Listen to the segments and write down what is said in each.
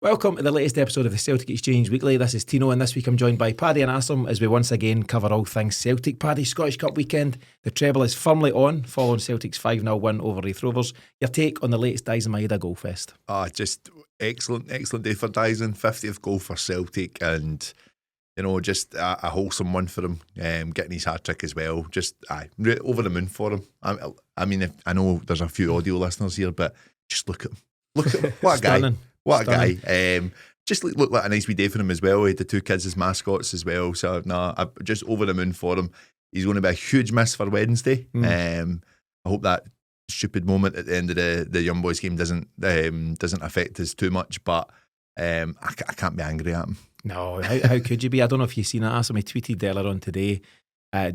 Welcome to the latest episode of the Celtic Exchange Weekly. This is Tino, and this week I'm joined by Paddy and Asim as we once again cover all things Celtic. Paddy, Scottish Cup weekend. The treble is firmly on following Celtic's 5-0 win over Wraith Rovers. Your take on the latest Dyson Maeda goal fest? Just excellent day for Dyson. 50th goal for Celtic, and just a wholesome one for him. Getting his hat trick as well. Just over the moon for him. I know there's a few audio listeners here, but just look at him. Look at him. What a guy. What a guy. Just looked like a nice wee day for him as well. He had the two kids as mascots as well. So, I'm just over the moon for him. He's going to be a huge miss for Wednesday. I hope that stupid moment at the end of the Young Boys game doesn't affect us too much. But I can't be angry at him. No, how could you be? I don't know if you've seen it. Asim, he tweeted earlier on today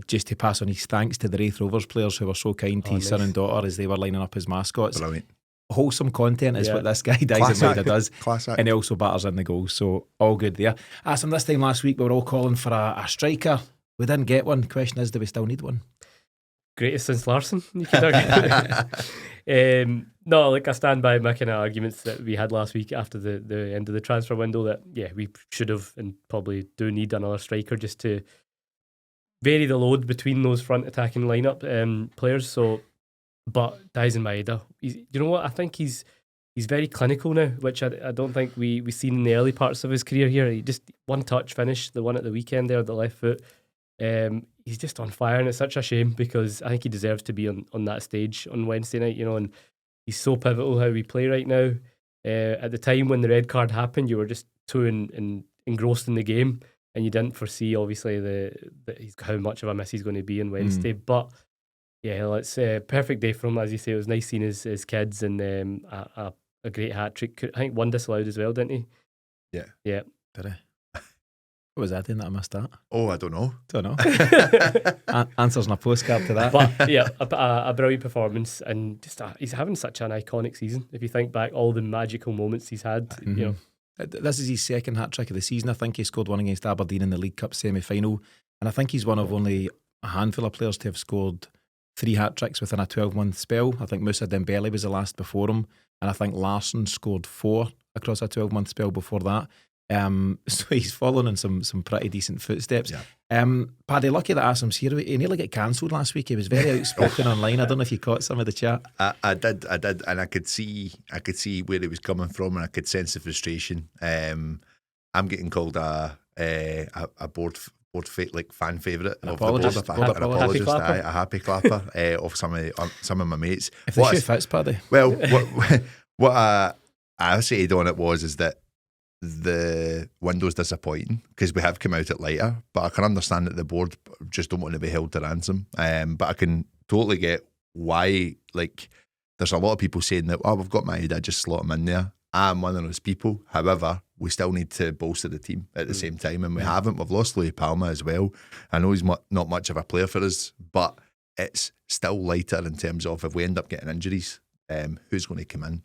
just to pass on his thanks to the Wraith Rovers players who were so kind to his son and daughter as they were lining up as mascots. Brilliant. Wholesome content is what this guy Dyson Maeda does. Classic. And he also batters in the goals, so all good there. Asim, this time last week we were all calling for a striker. We didn't get one. The question is, do we still need one? Greatest since Larson, you could argue. No, I stand by my kind of arguments that we had last week after the end of the transfer window that, we should have and probably do need another striker just to vary the load between those front attacking lineup players. So, but Dyson Maeda, you know what? I think he's very clinical now, which I don't think we seen in the early parts of his career here. He just one touch finish, the one at the weekend there, the left foot. He's just on fire, and it's such a shame because I think he deserves to be on that stage on Wednesday night, and he's so pivotal how we play right now. At the time when the red card happened, you were just too engrossed in the game, and you didn't foresee, obviously, how much of a miss he's going to be on Wednesday. But yeah, it's a perfect day for him. As you say, it was nice seeing his kids, and a great hat-trick. I think one disallowed as well, didn't he? Yeah. Did he? What was I doing that I missed that? Oh, I don't know. Answers on a postcard to that. But yeah, a brilliant performance, and just he's having such an iconic season. If you think back, all the magical moments he's had, This is his second hat-trick of the season. I think he scored one against Aberdeen in the League Cup semi-final, and I think he's one of only a handful of players to have scored 3 hat-tricks within a 12-month spell. I think Moussa Dembele was the last before him, and I think Larson scored 4 across a 12-month spell before that. So he's following in some pretty decent footsteps. Yeah. Paddy, lucky that Asim's here. He nearly got cancelled last week. He was very outspoken online. I don't know if you caught some of the chat. I did, and I could see where he was coming from, and I could sense the frustration. I'm getting called a board fan favourite of the board. A happy clapper of some of my mates. If the shoe fits, Paddy. Well, what I said on it is that the window's disappointing because we have come out at lighter, but I can understand that the board just don't want to be held to ransom. But I can totally get why. There's a lot of people saying that, we've got Maeda, just slot him in there. I'm one of those people. However, we still need to bolster the team at the same time, and we haven't. We've lost Louis Palma as well. I know he's not much of a player for us, but it's still lighter in terms of if we end up getting injuries, who's going to come in.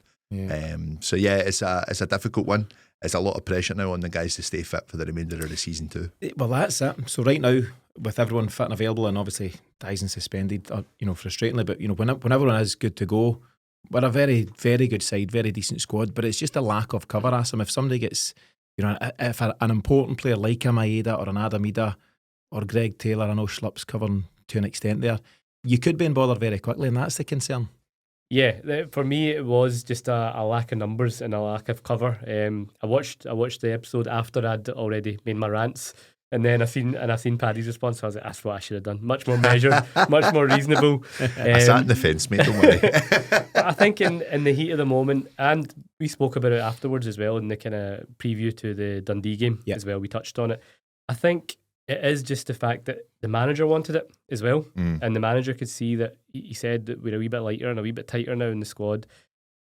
It's a difficult one. It's a lot of pressure now on the guys to stay fit for the remainder of the season too. Well, that's it. So right now, with everyone fit and available, and obviously Dyson suspended, frustratingly, but when everyone is good to go, we're a very, very good side, very decent squad, but it's just a lack of cover. Asim, if somebody gets, if an important player like a Maeda or an Adamida or Greg Taylor, I know Schlupp's covering to an extent there, you could be in bother very quickly, and that's the concern. Yeah, for me it was just a lack of numbers and a lack of cover. I watched the episode after I'd already made my rants, and then I seen Paddy's response. So I was like, that's what I should have done. Much more measured, much more reasonable. I sat in the fence, mate. Don't worry. I think in the heat of the moment, and we spoke about it afterwards as well in the kind of preview to the Dundee game as well. We touched on it. I think it is just the fact that the manager wanted it as well, and the manager could see that he said that we're a wee bit lighter and a wee bit tighter now in the squad,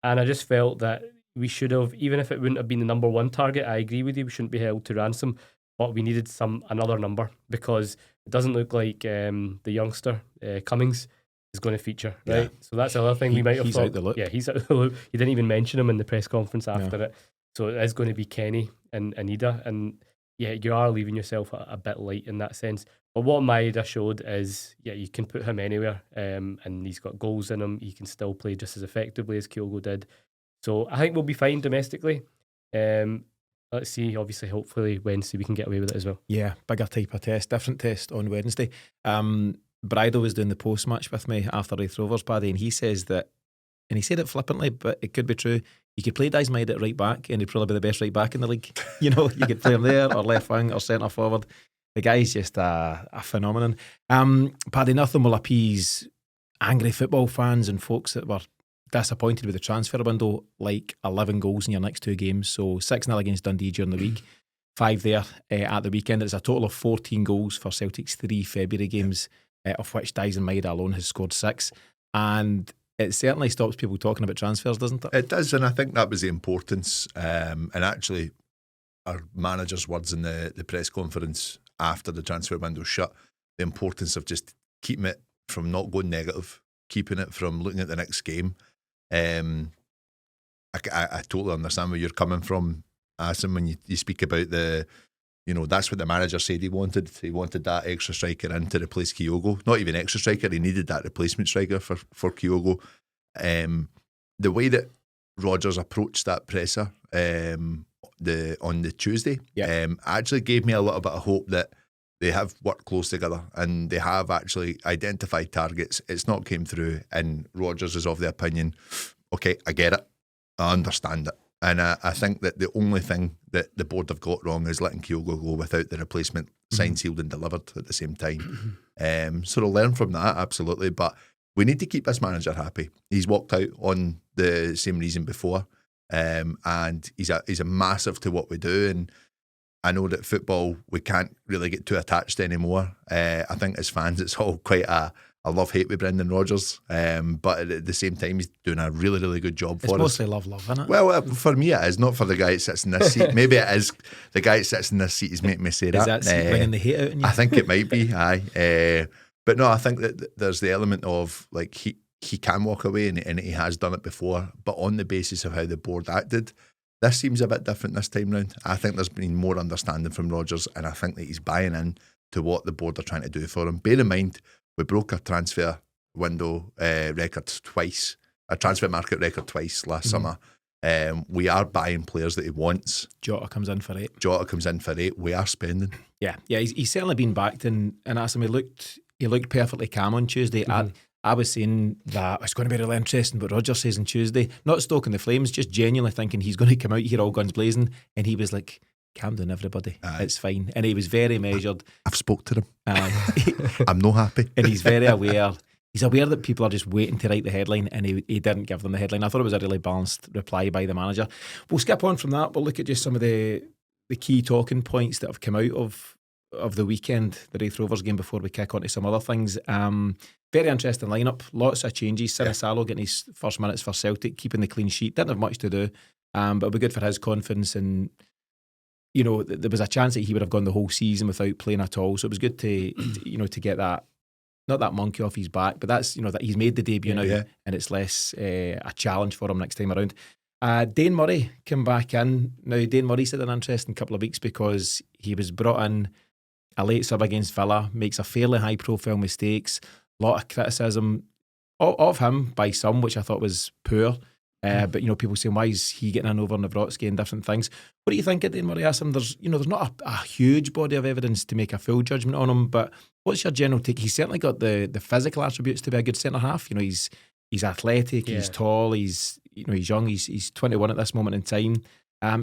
and I just felt that we should have, even if it wouldn't have been the number one target, I agree with you, we shouldn't be held to ransom, but we needed another number because it doesn't look like the youngster Cummings is going to feature, right? So that's the other thing we might have thought. He's out the loop. Yeah, he's out the loop. You didn't even mention him in the press conference after it, so it is going to be Kenny and Ida, and yeah, you are leaving yourself a bit light in that sense. But what Maeda showed is, you can put him anywhere, and he's got goals in him. He can still play just as effectively as Kyogo did. So I think we'll be fine domestically. let's see. Obviously, hopefully Wednesday we can get away with it as well. Yeah, bigger type of test, different test on Wednesday. Bridle was doing the post match with me after Wraith Rovers, Paddy, and he says that, and he said it flippantly, but it could be true. You could play Dysmide at right back, and he'd probably be the best right back in the league. You could play him there, or left wing, or centre forward. The guy's just a phenomenon. Paddy, nothing will appease angry football fans and folks that were disappointed with the transfer window, like 11 goals in your next 2 games. So 6-0 against Dundee during the week, 5 there at the weekend. It's a total of 14 goals for Celtic's 3 February games, of which Dysmide alone has scored 6. And it certainly stops people talking about transfers, doesn't it? It does, and I think that was the importance. And actually, our manager's words in the press conference after the transfer window shut, the importance of just keeping it from not going negative, keeping it from looking at the next game. I totally understand where you're coming from, Asim, when you speak about that's what the manager said he wanted. He wanted that extra striker in to replace Kyogo. Not even extra striker, he needed that replacement striker for Kyogo. The way that Rodgers approached that presser on the Tuesday actually gave me a little bit of hope that they have worked close together and they have actually identified targets. It's not came through, and Rodgers is of the opinion, okay, I get it, I understand it. And I think that the only thing that the board have got wrong is letting Kyogo go without the replacement signed, sealed and delivered at the same time. So they'll learn from that, absolutely. But we need to keep this manager happy. He's walked out on the same reason before, and he's a massive to what we do. And I know that football, we can't really get too attached anymore. I think as fans, it's all quite a love-hate with Brendan Rodgers. But at the same time, he's doing a really, really good job for us. It's mostly love, isn't it? Well, for me it is, not for the guy that sits in this seat. Maybe it is the guy that sits in this seat is making me say that. Is that bringing the hate out in you? I think it might be, aye. But no, I think that there's the element of, like, he can walk away, and he has done it before, but on the basis of how the board acted, this seems a bit different this time round. I think there's been more understanding from Rodgers, and I think that he's buying in to what the board are trying to do for him. Bear in mind, we broke a transfer window record twice, a transfer market record twice last summer. We are buying players that he wants. Jota comes in for 8. We are spending. Yeah, he's certainly been backed, and Asim, he looked perfectly calm on Tuesday. I was saying that it's going to be really interesting what Rodgers says on Tuesday. Not stoking the flames, just genuinely thinking he's going to come out here all guns blazing. And he was like, calm down, everybody. It's fine. And he was very measured. I've spoke to him. I'm no happy. And he's very aware. He's aware that people are just waiting to write the headline, and he didn't give them the headline. I thought it was a really balanced reply by the manager. We'll skip on from that. We'll look at just some of the key talking points that have come out of the weekend, the Wraith Rovers game, before we kick on to some other things. Very interesting lineup, lots of changes. Sinisalo getting his first minutes for Celtic, keeping the clean sheet. Didn't have much to do, but it'll be good for his confidence. And there was a chance that he would have gone the whole season without playing at all. So it was good to to get that, not that monkey off his back, but that's that he's made the debut now, and it's less a challenge for him next time around. Dane Murray came back in. Now Dane Murray's had an interesting couple of weeks because he was brought in a late sub against Villa, makes a fairly high profile mistakes, a lot of criticism of him by some, which I thought was poor. But people saying, why is he getting in over Nawrocki and different things? What do you think of Dane Murray? Asim? There's not a huge body of evidence to make a full judgment on him, but what's your general take? He's certainly got the physical attributes to be a good centre half. He's athletic, he's tall, he's young, he's 21 at this moment in time.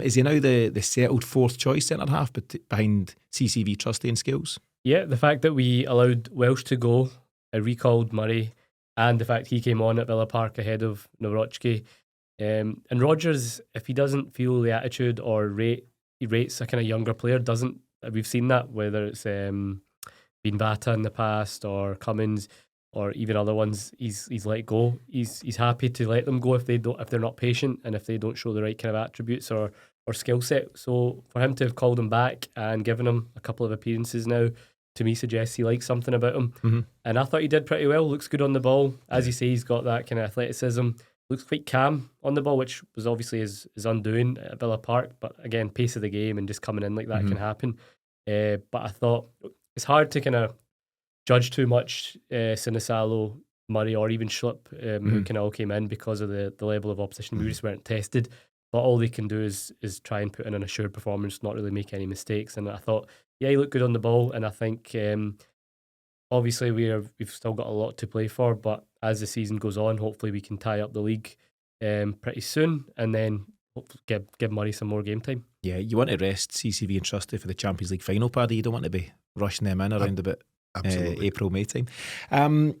Is he now the settled fourth choice centre half behind CCV, Trusty and Scales? Yeah, the fact that we allowed Welsh to go, recalled Murray, and the fact he came on at Villa Park ahead of Nawrocki. And Rodgers, if he doesn't feel the attitude or he rates a kind of younger player, we've seen that, whether it's been Bata in the past or Cummins or even other ones, he's let go. He's happy to let them go if they're not patient and if they don't show the right kind of attributes or skill set. So for him to have called him back and given him a couple of appearances now, to me suggests he likes something about him. And I thought he did pretty well. Looks good on the ball. As you say, he's got that kind of athleticism. Looks quite calm on the ball, which was obviously his undoing at Villa Park. But again, pace of the game and just coming in like that can happen. But I thought it's hard to kind of judge too much Sinisalo, Murray, or even Schlupp, who kind of all came in because of the level of opposition. We just weren't tested. but all they can do is try and put in an assured performance, not really make any mistakes. And I thought, yeah, he looked good on the ball, and I think obviously we've still got a lot to play for, but as the season goes on, hopefully we can tie up the league pretty soon, and then hopefully give Murray some more game time. Yeah, you want to rest CCV and Trusty for the Champions League final, Paddy. You don't want to be rushing them in around about April, May time.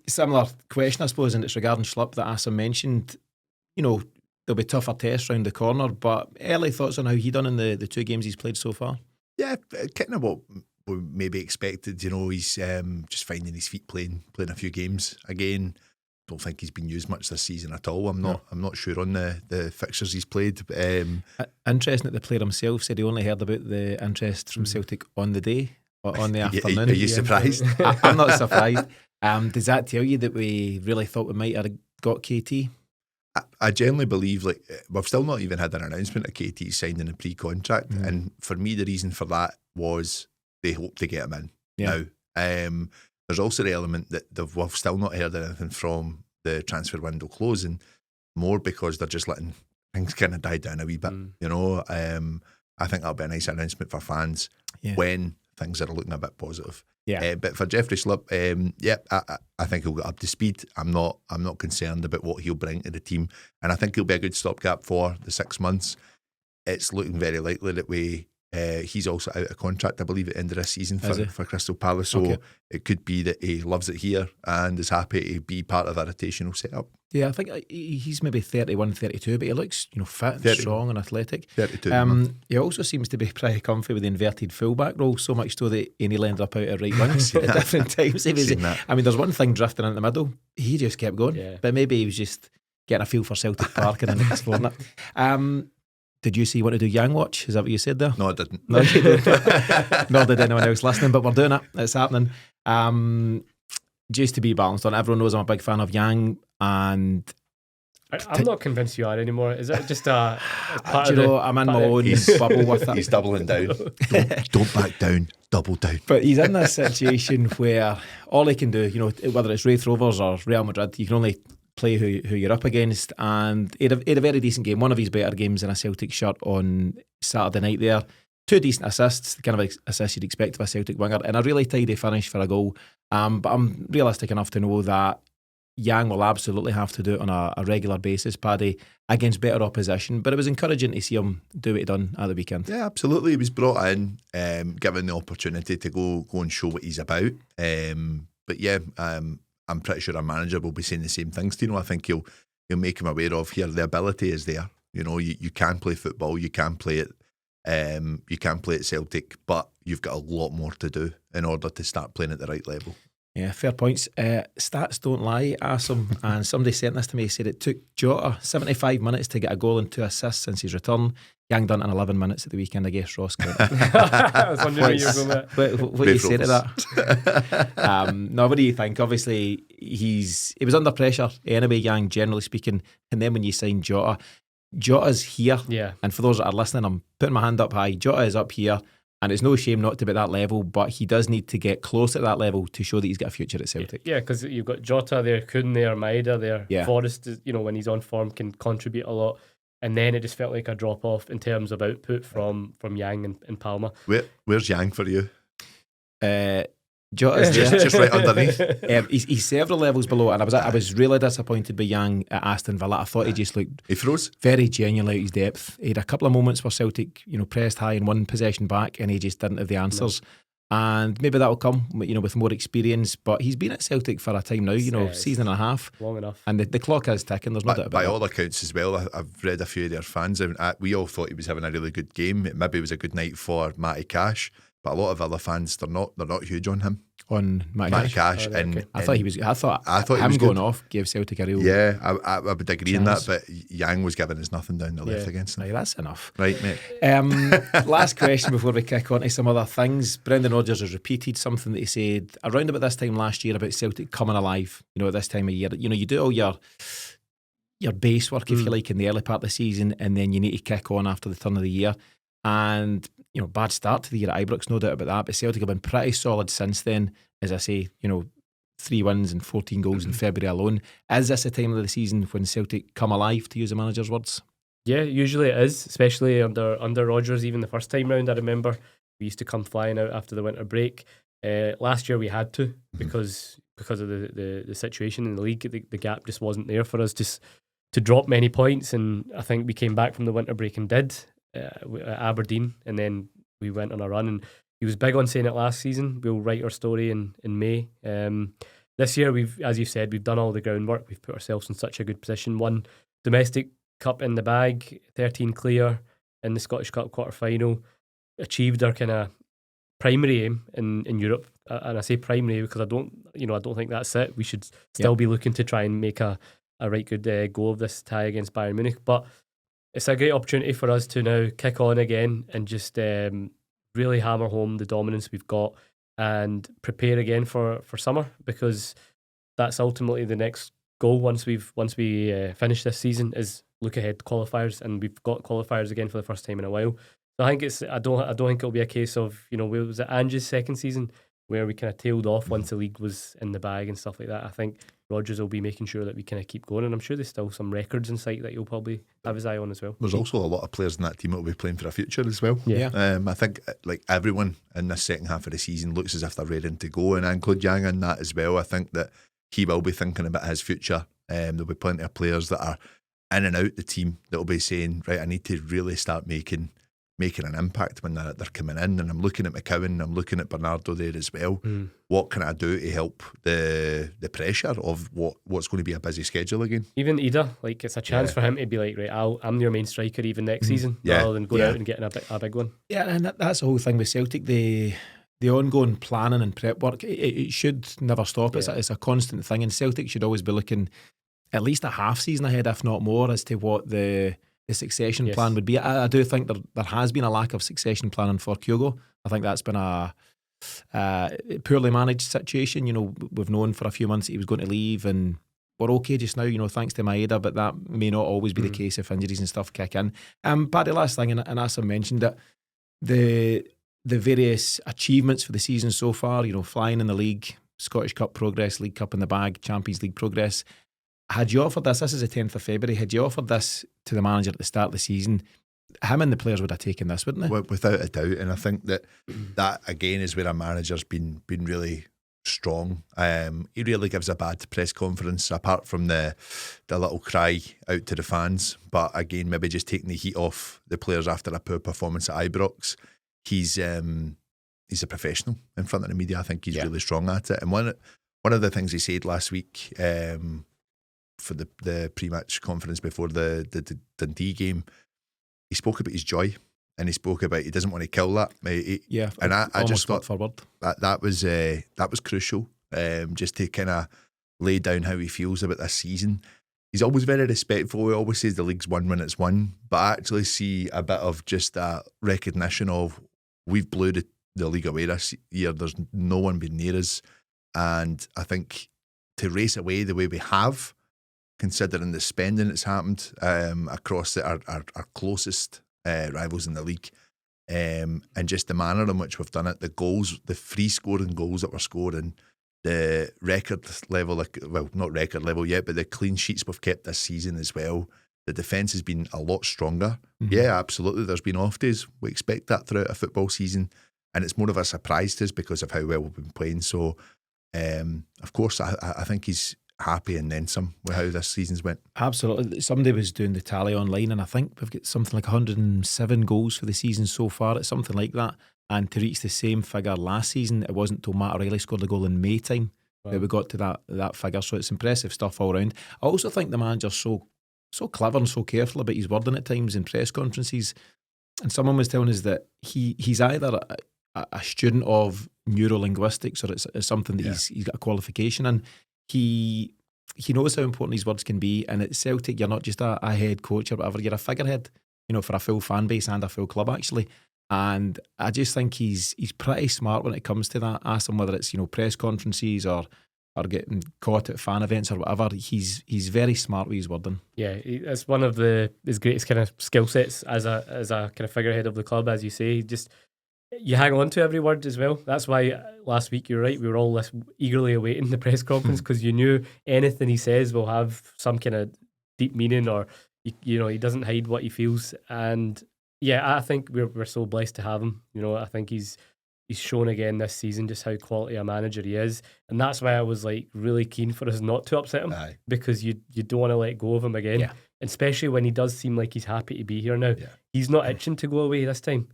Similar question, I suppose, and it's regarding Schlupp that Asim mentioned. You know, there'll be tougher tests round the corner, but early thoughts on how he done in the 2 games he's played so far? Yeah, kind of what we maybe expected. You know, he's just finding his feet playing a few games again. Don't think he's been used much this season at all. I'm not sure on the fixtures he's played. Interesting that the player himself said he only heard about the interest from Celtic on the day or on the afternoon. Are you surprised? I'm not surprised. Does that tell you that we really thought we might have got KT? I generally believe, like, we've still not even had an announcement of KT signing a pre-contract, and for me the reason for that was they hope to get him in. Yeah. Now, there's also the element that we've still not heard anything from the transfer window closing, more because they're just letting things kind of die down a wee bit. You know, I think that'll be a nice announcement for fans when things are looking a bit positive. Yeah. But for Jeffrey Schlupp, I think he'll get up to speed. I'm not concerned about what he'll bring to the team, and I think he'll be a good stopgap for the 6 months. It's looking very likely that he's also out of contract, I believe, at the end of this season for Crystal Palace. So it could be that he loves it here and is happy to be part of that rotational setup. Yeah, I think he's maybe 31, 32, but he looks, fit, 30, strong and athletic. 32. He also seems to be pretty comfy with the inverted fullback role, so much so that he nearly ended up out at right wing at different times. I mean, there's one thing drifting in the middle. He just kept going, but maybe he was just getting a feel for Celtic Park and then exploring it. Did you see you want to do Yang Watch? Is that what you said there? No, I didn't. No, you didn't. Nor did anyone else listening, but we're doing it. It's happening. Just to be balanced on, everyone knows I'm a big fan of Yang, and I'm not convinced you are anymore. Is it just a part do you know, I'm in my own bubble with it. He's doubling down. Don't back down. Double down. But he's in this situation where all he can do, whether it's Wraith Rovers or Real Madrid, you can only play who you're up against, and he had a very decent game, one of his better games in a Celtic shirt on Saturday night there. 2 decent assists, the kind of assists you'd expect of a Celtic winger, and a really tidy finish for a goal. But I'm realistic enough to know that Yang will absolutely have to do it on a regular basis, Paddy, against better opposition. But it was encouraging to see him do what he done at the weekend. Yeah, absolutely. He was brought in, given the opportunity to go and show what he's about. But yeah, I'm pretty sure our manager will be saying the same things. Tino, I think he'll make him aware of here. The ability is there. You can play football. You can play it. You can play at Celtic, but you've got a lot more to do in order to start playing at the right level. Yeah, fair points. Stats don't lie, Asim. And somebody sent this to me. He said it took Jota 75 minutes to get a goal and 2 assists since his return. Yang done it in 11 minutes at the weekend, I guess, Ross. I was wondering where you were going with that. What do you say to that? No, what do you think? Obviously, he was under pressure anyway, Yang, generally speaking. And then when you sign Jota's here. Yeah. And for those that are listening, I'm putting my hand up high. Jota is up here. And it's no shame not to be at that level, but he does need to get close at that level to show that he's got a future at Celtic. Yeah, because you've got Jota there, Kuhn there, Maeda there. Yeah. Forrest, when he's on form, can contribute a lot. And then it just felt like a drop off in terms of output from Yang and Palmer. Where's Yang for you? Jota's just right underneath. He's several levels below, and I was really disappointed by Yang at Aston Villa. I thought he just looked very genuinely out his depth. He had a couple of moments where Celtic, pressed high and won possession back, and he just didn't have the answers. No. And maybe that'll come, with more experience. But he's been at Celtic for a time now, season and a half, long enough, and the clock is ticking. There's no doubt about by that. all accounts as well. I've read a few of their fans. We all thought he was having a really good game. Maybe it was a good night for Matty Cash. But a lot of other fans, they're not huge on him. On Matty Cash. Oh, and I thought him going off gave Celtic a real. Yeah, I would agree in that. But Yang was giving us nothing down the left against him. Right, that's enough. Right, mate. Last question before we kick on to some other things. Brendan Rodgers has repeated something that he said around about this time last year about Celtic coming alive. At this time of year, you do all your base work, if you like, in the early part of the season, and then you need to kick on after the turn of the year. And bad start to the year at Ibrox, no doubt about that, but Celtic have been pretty solid since then. As I say, 3 wins and 14 goals in February alone. Is this a time of the season when Celtic come alive, to use the manager's words? Yeah, usually it is, especially under Rodgers. Even the first time round, I remember we used to come flying out after the winter break. Last year we had to because of the situation in the league. The gap just wasn't there for us to drop many points, and I think we came back from the winter break and did at Aberdeen, and then we went on a run. And he was big on saying it last season. We'll write our story in May. This year, as you said, we've done all the groundwork. We've put ourselves in such a good position. One domestic cup in the bag, 13 clear in the Scottish Cup quarter final. Achieved our kind of primary aim in Europe, and I say primary because I don't think that's it. We should still be looking to try and make a right good go of this tie against Bayern Munich. But it's a great opportunity for us to now kick on again and just really hammer home the dominance we've got and prepare again for summer, because that's ultimately the next goal once we finish this season, is look ahead to qualifiers, and we've got qualifiers again for the first time in a while. So I think I don't think it'll be a case of, was it Ange's second season where we kind of tailed off once the league was in the bag and stuff like that. I think Rodgers will be making sure that we kind of keep going, and I'm sure there's still some records in sight that he'll probably have his eye on as well. There's also a lot of players in that team that will be playing for a future as well. Yeah. I think like everyone in this second half of the season looks as if they're ready to go, and I include Yang in that as well. I think that he will be thinking about his future. There'll be plenty of players that are in and out the team that will be saying, right, I need to really start making an impact when they're coming in. And I'm looking at McCowan, I'm looking at Bernardo there as well. What can I do to help the pressure of what's going to be a busy schedule again? Even Ida, like, it's a chance for him to be like, right, I'm your main striker even next season, rather than going out and getting a big one. Yeah, and that's the whole thing with Celtic. The ongoing planning and prep work, it should never stop. It's a constant thing, and Celtic should always be looking at least a half season ahead, if not more, as to what the succession plan would be. I do think there has been a lack of succession planning for Kyogo. I think that's been a poorly managed situation. We've known for a few months that he was going to leave, and we're okay just now, thanks to Maeda, but that may not always be the case if injuries and stuff kick in. Paddy, last thing, and Asim mentioned it, the various achievements for the season so far, flying in the league, Scottish Cup progress, League Cup in the bag, Champions League progress. Had you offered this is the 10th of February, had you offered this to the manager at the start of the season, him and the players would have taken this, wouldn't they? Without a doubt. And I think that again is where a manager's been really strong. He really gives a bad press conference, apart from the little cry out to the fans. But again, maybe just taking the heat off the players after a poor performance at Ibrox. He's a professional in front of the media. I think he's really strong at it. And one of the things he said last week, for the pre-match conference before the Dundee game, he spoke about his joy, and he spoke about he doesn't want to kill that. And I just thought that was crucial, just to kind of lay down how he feels about this season. He's always very respectful. He always says the league's won when it's won, but I actually see a bit of just a recognition of we've blew the league away this year. There's no one been near us, and I think to race away the way we have, considering the spending that's happened across our closest rivals in the league, and just the manner in which we've done it, the goals, the free scoring goals that we're scoring, the record level, not record level yet, but the clean sheets we've kept this season as well. The defence has been a lot stronger. Yeah, absolutely. There's been off days. We expect that throughout a football season, and it's more of a surprise to us because of how well we've been playing. So, of course, I think he's happy and then some with how this season's went. Absolutely. Somebody was doing the tally online, and I think we've got something like 107 goals for the season so far. It's something like that. And to reach the same figure last season, it wasn't until Matt O'Reilly scored a goal in May time that we got to that figure. So it's impressive stuff all round. I also think the manager's so clever and so careful about his wording at times in press conferences. And someone was telling us that he's either a student of neurolinguistics, or it's something that he's got a qualification in. He knows how important his words can be, and at Celtic you're not just a head coach or whatever, you're a figurehead, for a full fan base and a full club actually. And I just think he's pretty smart when it comes to that. Ask him whether it's press conferences or getting caught at fan events or whatever. He's very smart with his wording. Yeah, it's one of his greatest kind of skill sets as a kind of figurehead of the club, as you say. You hang on to every word as well. That's why last week, you're right, we were all eagerly awaiting the press conference, because you knew anything he says will have some kind of deep meaning, or He doesn't hide what he feels, and yeah, I think we're so blessed to have him. I think he's shown again this season just how quality a manager he is, and that's why I was like really keen for us not to upset him. Aye. Because you don't want to let go of him again, Yeah. especially when he does seem like he's happy to be here now. Yeah. He's not itching to go away this time,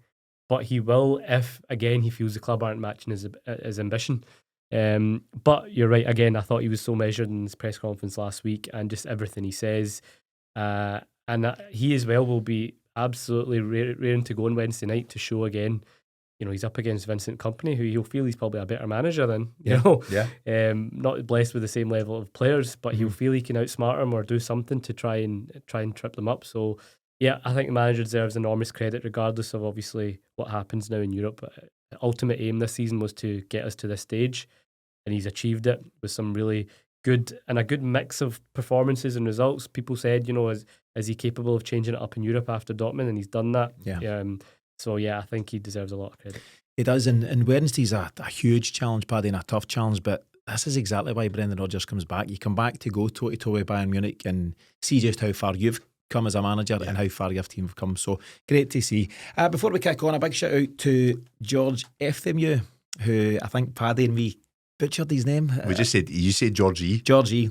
but he will if again he feels the club aren't matching his ambition. But you're right. Again, I thought he was so measured in his press conference last week, and just everything he says. And he as well will be absolutely raring to go on Wednesday night to show again. He's up against Vincent Kompany, who he'll feel he's probably a better manager than. Not blessed with the same level of players, but he'll feel he can outsmart him or do something to try and trip them up. So yeah, I think the manager deserves enormous credit, regardless of obviously what happens now in Europe. The ultimate aim this season was to get us to this stage, and he's achieved it with some really good and a good mix of performances and results. People said, is he capable of changing it up in Europe after Dortmund? And he's done that. Yeah. So yeah, I think he deserves a lot of credit. He does, and Wednesday's a huge challenge, Paddy, and a tough challenge, but this is exactly why Brendan Rodgers comes back. You come back to go toe-to-toe with Bayern Munich and see just how far you've come as a manager and how far your team have come. So great to see. Before we kick on, a big shout out to George Efthemieux, who I think Paddy and me butchered his name. You said George E. George E.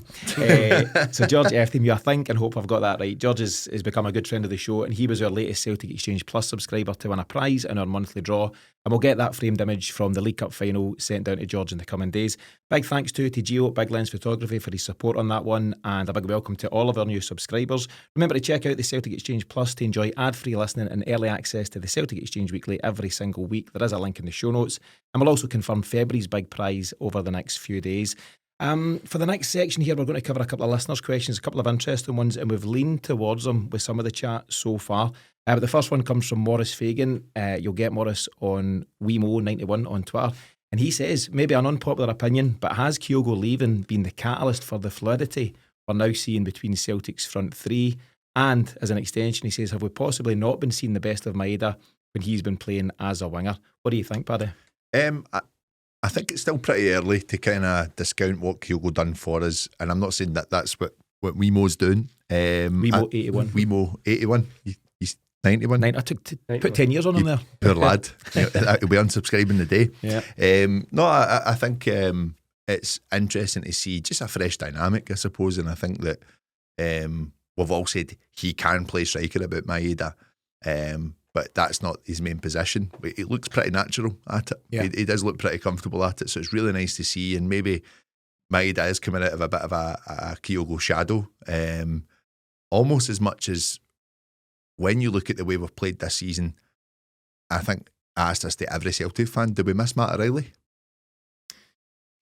So George Efthemieux, I think and hope I've got that right. George has become a good friend of the show, and he was our latest Celtic Exchange Plus subscriber to win a prize in our monthly draw. And we'll get that framed image from the League Cup final sent down to George in the coming days. Big thanks to Gio at Big Lens Photography for his support on that one, and a big welcome to all of our new subscribers. Remember to check out the Celtic Exchange Plus to enjoy ad-free listening and early access to the Celtic Exchange Weekly every single week. There is a link in the show notes, and we'll also confirm February's big prize over the next few days. For the next section here, we're going to cover a couple of listeners' questions, a couple of interesting ones, and we've leaned towards them with some of the chat so far. But the first one comes from Morris Fagan. You'll get Morris on WeMo91 on Twitter. And he says, maybe an unpopular opinion, but has Kyogo leaving been the catalyst for the fluidity we're now seeing between Celtic's front three? And as an extension, he says, have we possibly not been seeing the best of Maeda when he's been playing as a winger? What do you think, Paddy? I think it's still pretty early to kind of discount what Kyogo done for us, and I'm not saying that that's what Wemo's doing. Wemo 81. Wemo 81. He's 91. I took put 10 years on him there. Poor lad. He'll be unsubscribing today. Yeah. No, I think it's interesting to see just a fresh dynamic, I suppose, and I think that we've all said he can play striker about Maeda, but that's not his main position. He looks pretty natural at it. Yeah. He does look pretty comfortable at it, so it's really nice to see. And maybe Maeda is coming out of a bit of a Kyogo shadow, almost as much as when you look at the way we've played this season. I think I asked this to every Celtic fan, did we miss Matt O'Reilly?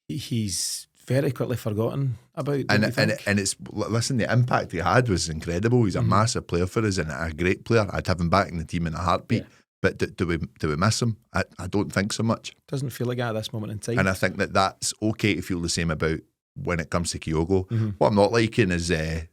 He's very quickly forgotten about. And it's, listen, the impact he had was incredible. He's a massive player for us and a great player. I'd have him back in the team in a heartbeat. Yeah. But do we miss him? I don't think so much. Doesn't feel like that at this moment in time. And I think that's okay to feel the same about when it comes to Kyogo. What I'm not liking is a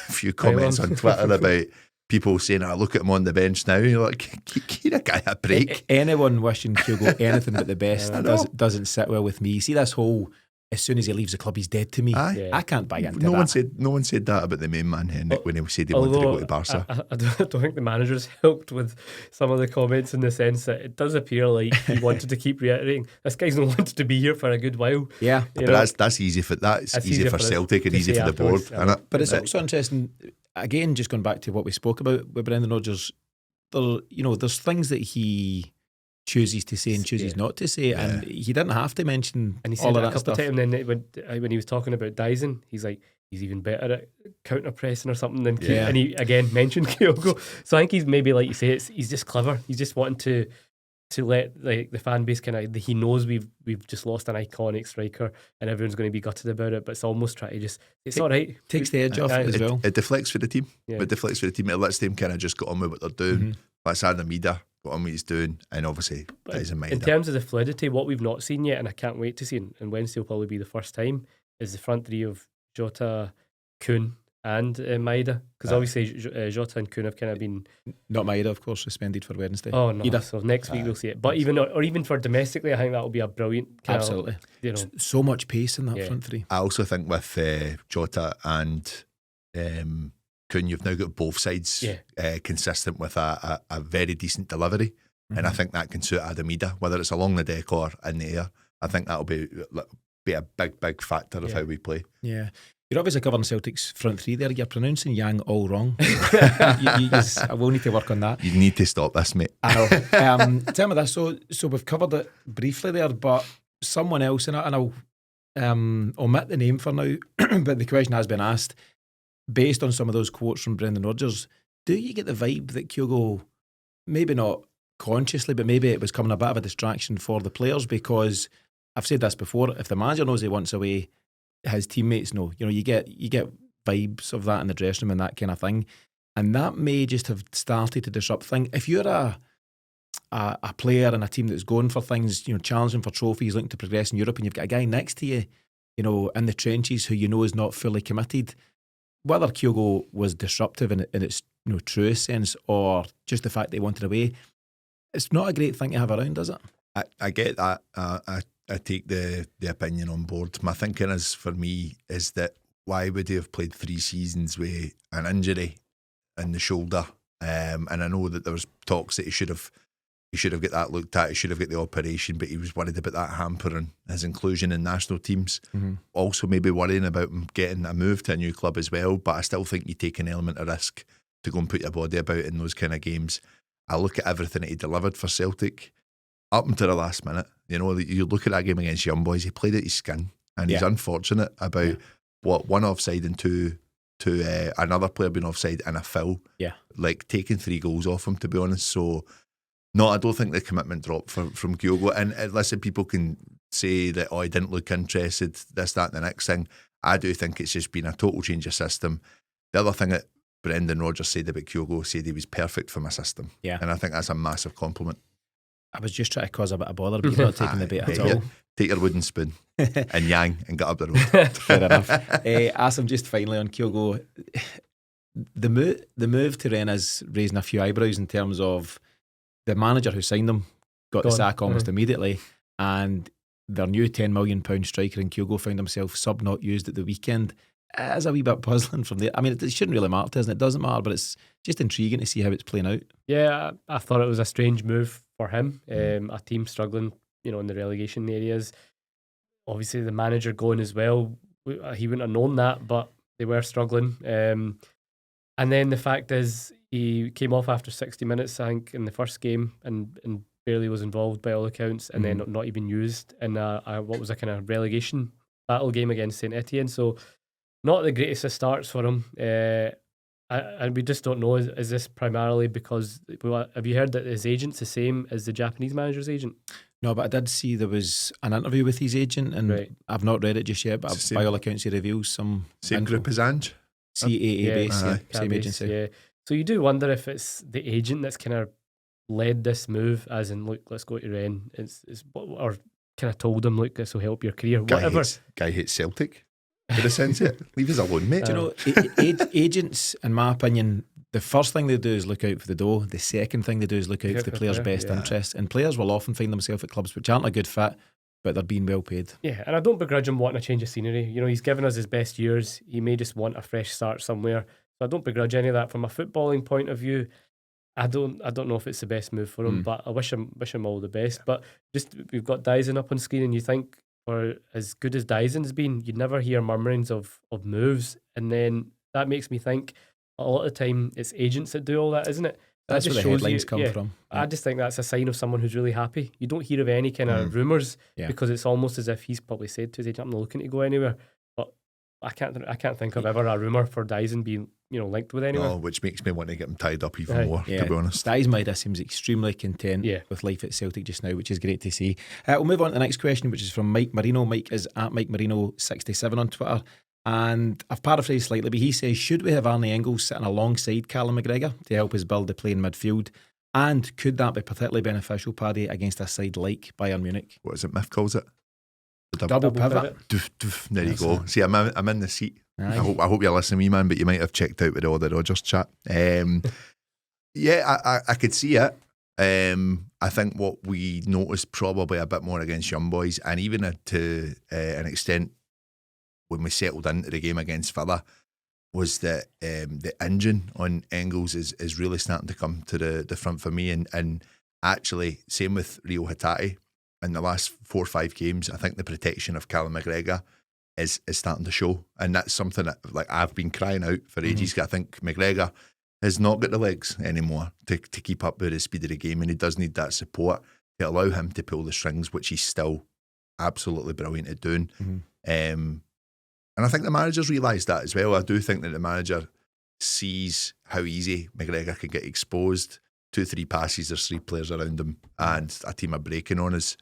few comments on Twitter about people saying, look at him on the bench now. You're like, give a guy a break. Anyone wishing Kyogo anything but the best doesn't sit well with me. You see this whole, as soon as he leaves the club, he's dead to me. I can't buy into that. No one said that about the main man, Henrik, when he said he wanted to go to Barca. I don't think the manager's helped with some of the comments in the sense that it does appear like he wanted to keep reiterating, this guy's not wanted to be here for a good while. Yeah. But that's easy for easy for Celtic and easy for the board. But it's also interesting, again, just going back to what we spoke about with Brendan Rodgers, there's things that he chooses to say and chooses not to say, and he didn't have to mention and he said all of that that a couple stuff. of times. Then when he was talking about Dyson, he's like, he's even better at counter pressing or something than Kyogo. And he again mentioned Kyogo. So I think he's maybe, like you say, he's just clever. He's just wanting to let the fan base he knows we've just lost an iconic striker and everyone's going to be gutted about it, but it's almost try to just, it's all right. Takes the edge off as well. It deflects for the team. It deflects for the team. It lets them kind of just get on with what they're doing. Let's add Maeda, got on what he's doing, and obviously Dyson Maeda. In terms of the fluidity, what we've not seen yet, and I can't wait to see, and Wednesday will probably be the first time, is the front three of Jota, Kun and Maeda, because obviously Jota and Kun have kind of been... Not Maeda, of course, suspended for Wednesday. Oh no, either. So next week we'll see it. But even for domestically, I think that will be a brilliant... Absolutely. So much pace in that front three. I also think with Jota and Kun, you've now got both sides consistent with a very decent delivery. And I think that can suit Adam Ida, whether it's along the deck or in the air. I think that'll be a big factor of how we play. Yeah. You're obviously covering Celtic's front three there. You're pronouncing Yang all wrong. I will need to work on that. You need to stop this, mate. I know. Tell me this. So we've covered it briefly there, but someone else, and I'll omit the name for now, but the question has been asked, based on some of those quotes from Brendan Rodgers, do you get the vibe that Kyogo, maybe not consciously, but maybe it was coming a bit of a distraction for the players? Because I've said this before, if the manager knows he wants away, his teammates know. You know, you get vibes of that in the dressing room and that kind of thing, and that may just have started to disrupt things. If you're a player and a team that's going for things, you know, challenging for trophies, looking to progress in Europe, and you've got a guy next to you, you know, in the trenches who you know is not fully committed, whether Kyogo was disruptive in its, you know, truest sense, or just the fact that he wanted away, it's not a great thing to have around, is it? I get that. I take the opinion on board. My thinking is, for me, is that why would he have played 3 seasons with an injury in the shoulder? And I know that there was talks that he should have got that looked at. He should have got the operation, but he was worried about that hampering his inclusion in national teams. Mm-hmm. Also, maybe worrying about him getting a move to a new club as well. But I still think you take an element of risk to go and put your body about in those kind of games. I look at everything that he delivered for Celtic up until the last minute. You know, you look at that game against Young Boys, he played at his skin, and he's unfortunate about one offside and two another player being offside and a foul. Yeah, like taking 3 goals off him, to be honest. So, no, I don't think the commitment dropped from Kyogo. And listen, people can say that, he didn't look interested, this, that, and the next thing. I do think it's just been a total change of system. The other thing that Brendan Rodgers said about Kyogo, said he was perfect for my system. Yeah, and I think that's a massive compliment. I was just trying to cause a bit of bother, but you're not taking the bait at all. Take your wooden spoon and Yang and get up the road. Fair enough. Asim, just finally on Kyogo, the move to Rennes is raising a few eyebrows in terms of the manager who signed them got the sack almost immediately, and their new £10 million striker in Kyogo found himself sub not used at the weekend. It's a wee bit puzzling from there. I mean, it shouldn't really matter, doesn't it? It doesn't matter, but it's just intriguing to see how it's playing out. Yeah, I thought it was a strange move for him. A team struggling, you know, in the relegation areas. Obviously, the manager going as well. He wouldn't have known that, but they were struggling. And then the fact is, he came off after 60 minutes, I think, in the first game, and barely was involved by all accounts, and then not even used in what was a kind of relegation battle game against St Etienne. So, not the greatest of starts for him. And we just don't know, is this primarily because, have you heard that his agent's the same as the Japanese manager's agent? No, but I did see there was an interview with his agent, and I've not read it just yet, but by all accounts he reveals some same group as Ange? CAA base, same agency. Yeah. So you do wonder if it's the agent that's kind of led this move, as in, look, let's go to Rennes, or kind of told him, look, this will help your career, whatever. Guy hates Celtic. In a sense, leave us alone, mate. Do you know, agents, in my opinion, the first thing they do is look out for the dough. The second thing they do is look out for the player's best interest. And players will often find themselves at clubs which aren't a good fit, but they're being well paid. Yeah, and I don't begrudge him wanting a change of scenery. You know, he's given us his best years. He may just want a fresh start somewhere. So I don't begrudge any of that. From a footballing point of view, I don't know if it's the best move for him, but I wish him all the best. But just, we've got Dyson up on screen, and you think, for as good as Dyson's been, you'd never hear murmurings of moves. And then that makes me think a lot of the time it's agents that do all that, isn't it? That's where the headlines come from. I just think that's a sign of someone who's really happy. You don't hear of any kind of rumours because it's almost as if he's probably said to his agent, I'm not looking to go anywhere. But I can't think of ever a rumour for Dyson being, you know, linked with anyone. No, which makes me want to get him tied up even more, to be honest. Dyson seems extremely content with life at Celtic just now, which is great to see. We'll move on to the next question, which is from Mike Marino. Mike is at Mike Marino67 on Twitter. And I've paraphrased slightly, but he says, should we have Arne Engels sitting alongside Callum McGregor to help us build the play in midfield? And could that be particularly beneficial, Paddy, against a side like Bayern Munich? What is it, Miff calls it? The double pivot. Doof, doof. There you go. See, I'm in the seat. I hope you're listening to me, man, but you might have checked out with all the Rodgers chat. I could see it. I think what we noticed probably a bit more against Young Boys, and even to an extent when we settled into the game against Villa, was that the engine on Engels is really starting to come to the front for me. And actually, same with Rio Hatate. In the last 4 or 5 games, I think the protection of Callum McGregor is starting to show. And that's something that I've been crying out for ages. I think McGregor has not got the legs anymore to keep up with the speed of the game, and he does need that support to allow him to pull the strings, which he's still absolutely brilliant at doing. And I think the manager's realised that as well. I do think that the manager sees how easy McGregor can get exposed. 2-3 passes, there's 3 players around him, and a team are breaking on us.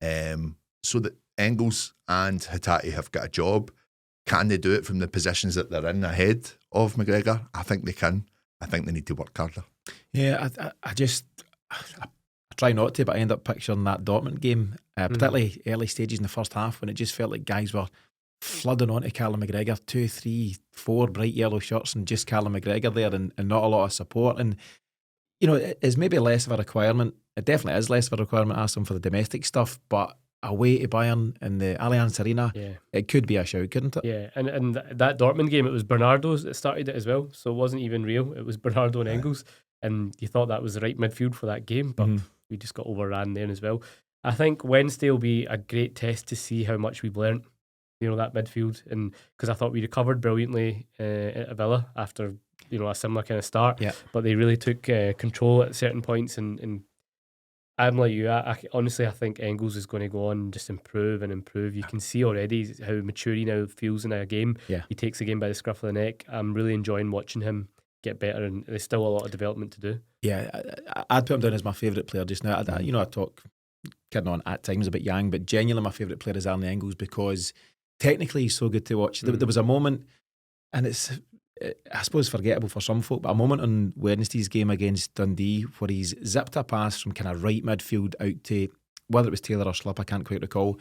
So that Engels and Hatate have got a job. Can they do it from the positions that they're in ahead of McGregor? I think they can. I think they need to work harder. Yeah, I try not to, but I end up picturing that Dortmund game, particularly early stages in the first half, when it just felt like guys were flooding onto Callum McGregor, 2, 3, 4 bright yellow shirts and just Callum McGregor there, and not a lot of support. And you know, it's maybe less of a requirement. It definitely is less of a requirement, Asim, for the domestic stuff, but away to Bayern in the Allianz Arena, it could be a shout, couldn't it? Yeah, and that Dortmund game, it was Bernardo's that started it as well, so it wasn't even real. It was Bernardo and Engels, and you thought that was the right midfield for that game, but we just got overran there as well. I think Wednesday will be a great test to see how much we've learnt, you know, that midfield, and because I thought we recovered brilliantly at Villa after, you know, a similar kind of start, but they really took control at certain points, and I'm like you, I honestly, I think Engels is going to go on and just improve and improve. You can see already how mature he now feels in a game. He takes the game by the scruff of the neck. I'm really enjoying watching him get better, and there's still a lot of development to do. Yeah, I'd put him down as my favourite player just now. You know, I talk, kidding on at times about Yang, but genuinely my favourite player is Arne Engels, because technically he's so good to watch. There was a moment, and it's, I suppose, forgettable for some folk, but a moment on Wednesday's game against Dundee where he's zipped a pass from kind of right midfield out to, whether it was Taylor or Slip, I can't quite recall,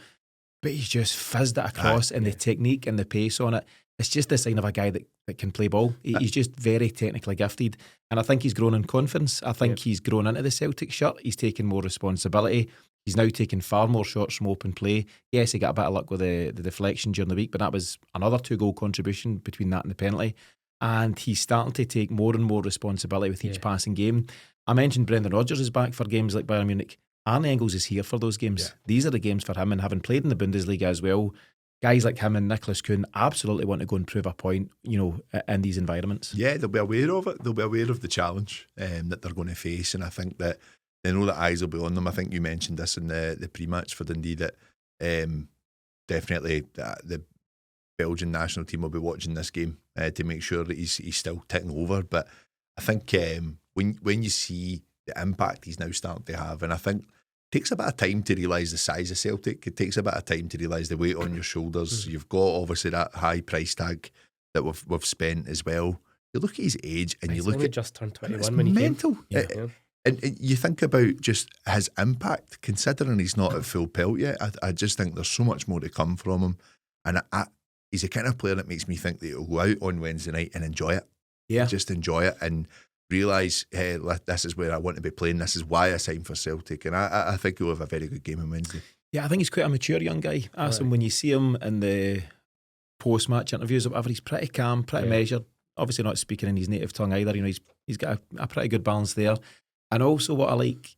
but he's just fizzed it across, and the technique and the pace on it, it's just the sign of a guy that can play ball. He's just very technically gifted, and I think he's grown in confidence. I think he's grown into the Celtic shirt. He's taken more responsibility. He's now taking far more shots from open play. Yes, he got a bit of luck with the deflection during the week, but that was another 2-goal contribution between that and the penalty. And he's starting to take more and more responsibility with each passing game. I mentioned Brendan Rodgers is back for games like Bayern Munich. Arne Engels is here for those games. These are the games for him, and having played in the Bundesliga as well, guys like him and Nicholas Kuhn absolutely want to go and prove a point, you know, in these environments. Yeah, they'll be aware of it. They'll be aware of the challenge that they're going to face, and I think that they know that eyes will be on them. I think you mentioned this in the pre-match for Dundee, that definitely the Belgian national team will be watching this game to make sure that he's still ticking over. But I think when you see the impact he's now starting to have, and I think it takes a bit of time to realise the size of Celtic. It takes a bit of time to realise the weight on your shoulders. You've got obviously that high price tag that we've spent as well. You look at his age and you look at just turned 21 it's when he mental. came. And you think about just his impact, considering he's not at full pelt yet. I just think there's so much more to come from him, and he's the kind of player that makes me think that he'll go out on Wednesday night and enjoy it. Just enjoy it and realise, hey, this is where I want to be playing. This is why I signed for Celtic, and I think he'll have a very good game on Wednesday. Yeah, I think he's quite a mature young guy. Asim, when you see him in the post-match interviews or whatever, he's pretty calm, pretty measured. Obviously not speaking in his native tongue either. You know, he's got a pretty good balance there. And also what I like,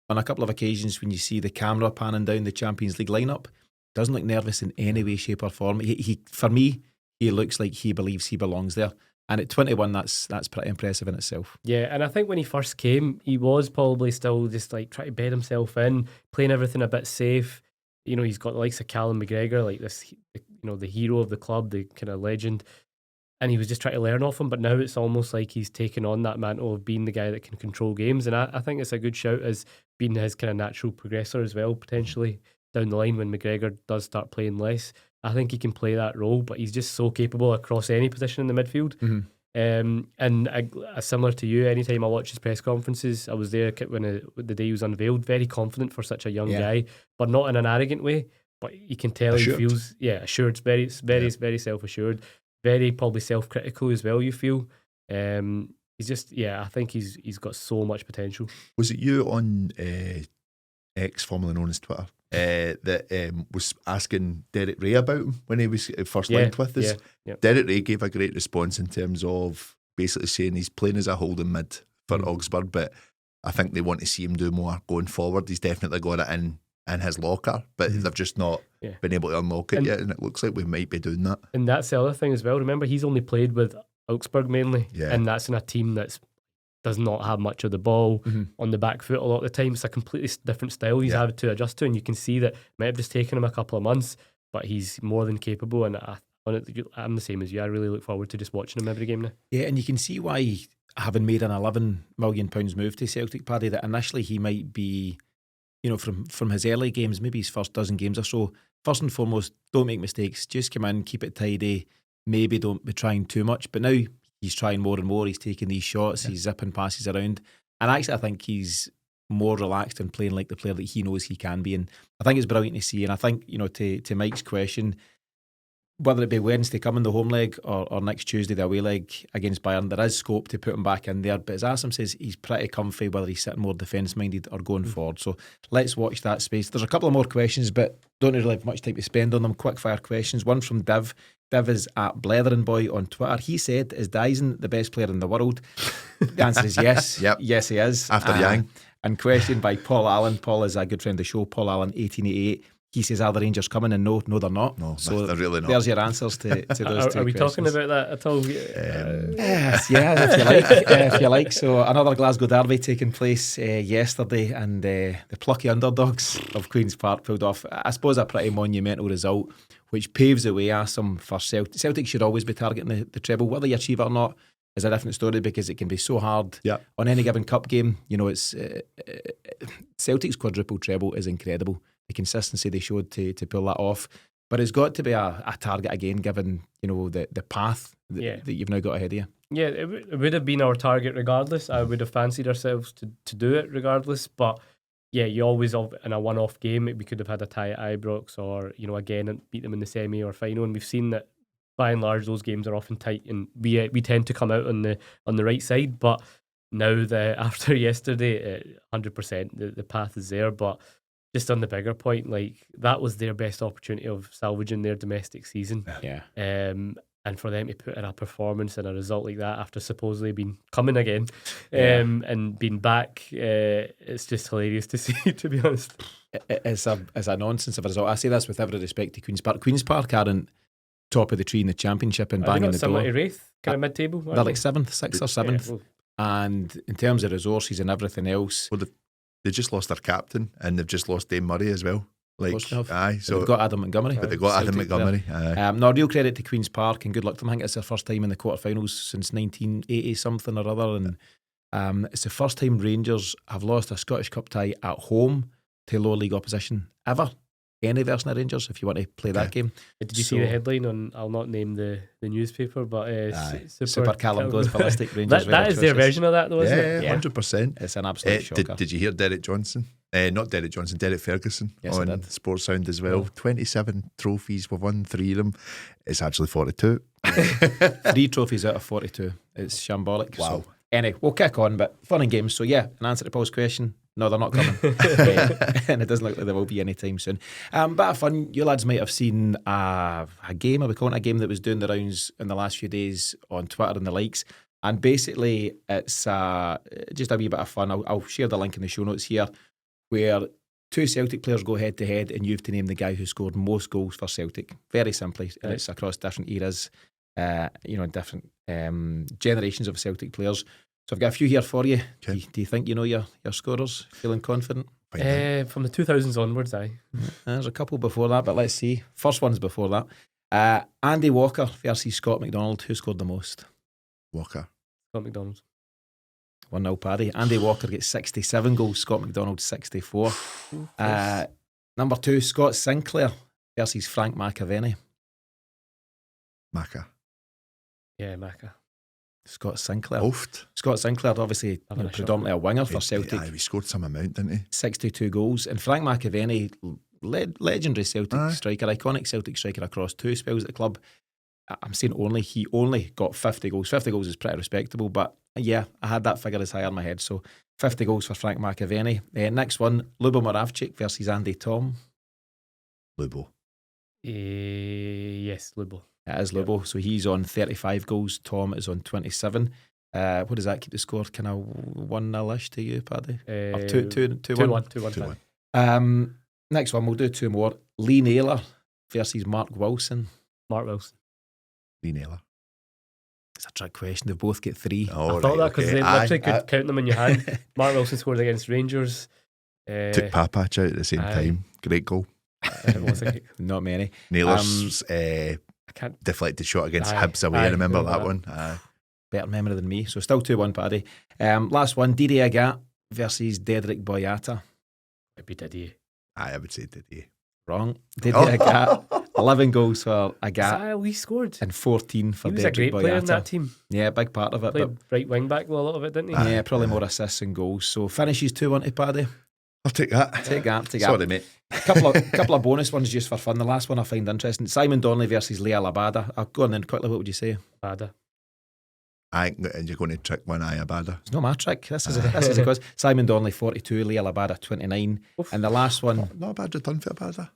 on a couple of occasions when you see the camera panning down the Champions League lineup, doesn't look nervous in any way, shape or form. He for me, he looks like he believes he belongs there. And at 21, that's pretty impressive in itself. Yeah, and I think when he first came, he was probably still just like trying to bed himself in, playing everything a bit safe. You know, he's got the likes of Callum McGregor, like this, you know, the hero of the club, the kind of legend. And he was just trying to learn off him, but now it's almost like he's taken on that mantle of being the guy that can control games. And I think it's a good shout as being his kind of natural progressor as well, potentially down the line when McGregor does start playing less. I think he can play that role, but he's just so capable across any position in the midfield. And similar to you, anytime I watch his press conferences, I was there when the day he was unveiled, very confident for such a young guy, but not in an arrogant way. But you can tell assured. He feels assured, very self-assured, very probably self-critical as well. You feel he's just I think he's got so much potential. Was it you on X, formerly known as Twitter, that was asking Derek Ray about him when he was first linked with us. Derek Ray gave a great response in terms of basically saying he's playing as a holding mid for Augsburg, but I think they want to see him do more going forward. He's definitely got it in his locker, but they've just not been able to unlock it yet, and it looks like we might be doing that. And that's the other thing as well. Remember, he's only played with Augsburg mainly, and that's in a team that does not have much of the ball on the back foot a lot of the time. It's a completely different style he's had to adjust to, and you can see that it might have just taken him a couple of months, but he's more than capable, and I'm the same as you. I really look forward to just watching him every game now. Yeah, and you can see why, having made an £11 million move to Celtic, Paddy, that initially he might be, from his early games, maybe his first dozen games or so, first and foremost, don't make mistakes, just come in, keep it tidy, maybe don't be trying too much, but now he's trying more and more, he's taking these shots, he's zipping passes around, and actually I think he's more relaxed and playing like the player that he knows he can be, and I think it's brilliant to see. And I think, to Mike's question, whether it be Wednesday coming the home leg or next Tuesday the away leg against Bayern, there is scope to put him back in there. But as Asim says, he's pretty comfy whether he's sitting more defence minded or going forward. So let's watch that space. There's a couple of more questions, but don't really have much time to spend on them. Quick fire questions. One from Div. Div is at Blethering Boy on Twitter. He said, "Is Dyson the best player in the world?" The answer is yes. Yep. Yes, he is. After Yang. And question by Paul Allen. Paul is a good friend of the show. Paul Allen, 1888. He says, "Are the Rangers coming?" And no, they're not. No, so they're really not. There's your answers to those two questions. Are we talking about that at all? Yes, if you like. If you like. So another Glasgow derby taking place yesterday, and the plucky underdogs of Queen's Park pulled off, I suppose, a pretty monumental result, which paves the way, Asim, for Celtic. Celtic should always be targeting the treble. Whether you achieve it or not is a different story, because it can be so hard on any given cup game. It's Celtic's quadruple treble is incredible. The consistency they showed to pull that off, but it's got to be a target again, given the path that you've now got ahead of you. Yeah, it would have been our target regardless. I would have fancied ourselves to do it regardless, but yeah, you always, in a one-off game, we could have had a tie at Ibrox, or again, and beat them in the semi or final, and we've seen that by and large those games are often tight, and we tend to come out on the right side. But now, after yesterday, 100% the path is there, but just on the bigger point, that was their best opportunity of salvaging their domestic season. Yeah. And for them to put in a performance and a result like that after supposedly being coming again and being back, it's just hilarious to see, to be honest. It's a nonsense of a result. I say this with every respect to Queen's Park. Queen's Park aren't top of the tree in the Championship and banging the door. Similar to Wraith, kind of mid-table? They're like 7th, 6th or 7th. And in terms of resources and everything else... Well, they just lost their captain, and they've just lost Dave Murray as well. So they've got Adam Montgomery. But they've got Adam Montgomery. No, real credit to Queen's Park, and good luck to them. I think it's their first time in the quarterfinals since 1980 something or other, and it's the first time Rangers have lost a Scottish Cup tie at home to lower league opposition ever. Any version of Rangers, if you want to play that game. Did you see the headline on? I'll not name the newspaper, but Super Callum goes ballistic. Rangers. that is their version of that, though, isn't it? Yeah, 100%. It's an absolute shocker. Did you hear Derek Johnson? Not Derek Johnson, Derek Ferguson on Sports Sound as well. 27 trophies, we've won 3 of them. It's actually 42. 3 trophies out of 42. It's shambolic. Wow. So, anyway, we'll kick on, but fun and games. So yeah, an answer to Paul's question. No, they're not coming. And it doesn't look like there will be anytime soon. But fun, you lads might have seen a game, are we calling it a game, that was doing the rounds in the last few days on Twitter and the likes. And basically, it's just a wee bit of fun. I'll share the link in the show notes here, where 2 Celtic players go head to head, and you have to name the guy who scored most goals for Celtic. Very simply, and it's across different eras, different generations of Celtic players. So I've got a few here for you. Okay. Do you think you know your scorers? Feeling confident? From the 2000s onwards, aye. There's a couple before that, but let's see. First one's before that. Andy Walker versus Scott McDonald. Who scored the most? Walker. Scott McDonald. 1-0 Paddy. Andy Walker gets 67 goals, Scott McDonald 64. Number 2, Scott Sinclair versus Frank McAvenny. Macca. Yeah, Macca. Scott Sinclair. Oft. Scott Sinclair, obviously predominantly a winger for Celtic. Yeah, he scored some amount, didn't he? 62 goals. And Frank McAvenny, legendary Celtic striker, iconic Celtic striker across 2 spells at the club. I'm saying he only got 50 goals. 50 goals is pretty respectable, but yeah, I had that figure as higher in my head. So 50 goals for Frank McAvenny. Next one, Lubo Moravcik versus Andy Tom. Lubo. Yes, Lubo. It is Lubo. So he's on 35 goals. Tom is on 27. What does that keep the score? Kind of 1-0-ish to you, Paddy? Or 2-1? 2-1. Next one, we'll do two more. Lee Naylor versus Mark Wilson. Mark Wilson. Lee Naylor. It's a trick question. They both get 3. Oh, I thought that because okay. they literally could count them in your hand. Mark Wilson scored against Rangers. Took Papach out at the same time. Great goal. Not many. Naylor's deflected shot against Hibs away. I remember that one. Better memory than me. So still 2-1, Paddy. Last one, Didier Agat versus Dedrick Boyata. It'd be Didier. I would say Didier. Wrong. Didier Agat. 11 goals for Agat. He scored. And 14 for Dedrick Boyata. He was a great player in that team. Yeah, big part of it. Played right wing back a lot of it, didn't he? Yeah, probably more assists and goals. So finishes 2-1 to Paddy. I'll take that. Take that. Sorry, mate. couple of bonus ones just for fun. The last one I find interesting. Simon Donnelly versus Leah Labada. I'll go on then quickly. What would you say? Labada. And you're going to trick one eye Abada. It's not my trick. This is a quiz. Simon Donnelly 42, Leah Labada 29. Oof. And the last one, Not a bad return for Abada.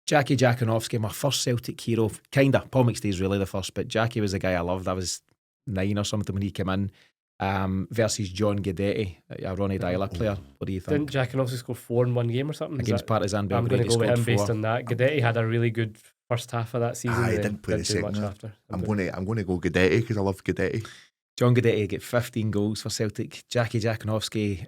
Jackie Jakunovski, my first Celtic hero. Kinda. Paul McStay's really the first, but Jackie was the guy I loved. I was 9 or something when he came in. Versus John Guidetti, a Ronnie Dyler player. What do you think? Didn't Jakunovski score 4 in one game or something? Against Partizan I'm going Belgrade, to go with him based 4. on that. Guidetti had a really good first half of that season. I didn't play the second half. After. I'm going to go Guidetti because I love Guidetti. John Guidetti get 15 goals for Celtic. Jackie Jakunovski,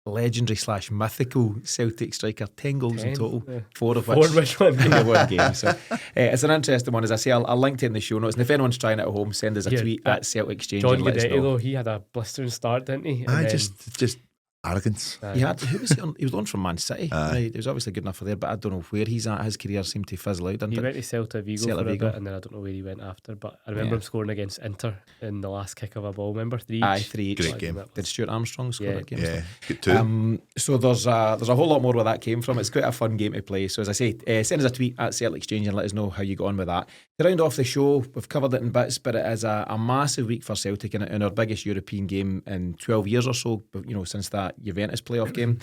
legendary / mythical Celtic striker, 10 goals in total, 4 of which one in one game. So it's an interesting one. As I say, I'll link to it in the show notes. And if anyone's trying it at home, send us a tweet at Celtic Exchange. John and let us Guidetti, know. though, he had a blistering start, didn't he? Just arrogance. He was he on? He was on from Man City. Right? He was obviously good enough for there, but I don't know where he's at. His career seemed to fizzle out, didn't he it? went to Celta Vigo for a bit, and then I don't know where he went after. But I remember him scoring against Inter in the last kick of a ball. Remember 3 each? 3 each. Great game. Did Stuart Armstrong score that game? Yeah, good too. So there's a whole lot more where that came from. It's quite a fun game to play. So as I say, send us a tweet at Celtic Exchange and let us know how you got on with that. To round off the show, we've covered it in bits, but it is a massive week for Celtic in our biggest European game in 12 years or so. Since that Juventus playoff game.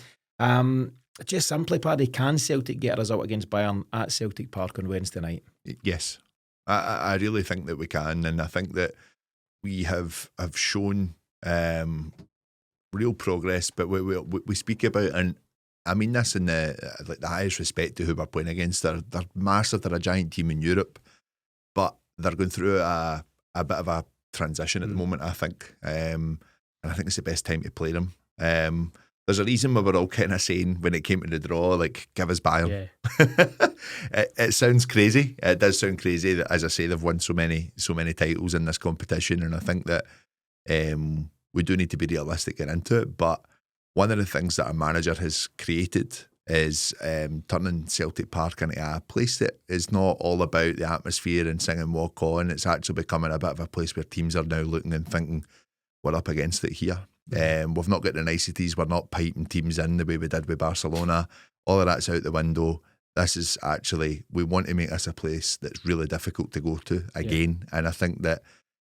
Just simply, Paddy, can Celtic get a result against Bayern at Celtic Park on Wednesday night? Yes, I really think that we can, and I think that we have shown real progress. But we speak about, and I mean this in the highest respect to who we're playing against. They're massive. They're a giant team in Europe, but they're going through a bit of a transition at the moment, I think, and I think it's the best time to play them. There's a reason we were all kind of saying when it came to the draw, like, give us Bayern. Yeah. It sounds crazy. It does sound crazy that, as I say, they've won so many titles in this competition, and I think that we do need to be realistic and into it. But one of the things that our manager has created is turning Celtic Park into a place that is not all about the atmosphere and singing walk on. It's actually becoming a bit of a place where teams are now looking and thinking, we're up against it here. We've not got the niceties. We're not piping teams in the way we did with Barcelona. All of that's out the window. This is actually, we want to make this a place that's really difficult to go to again. Yeah. And I think that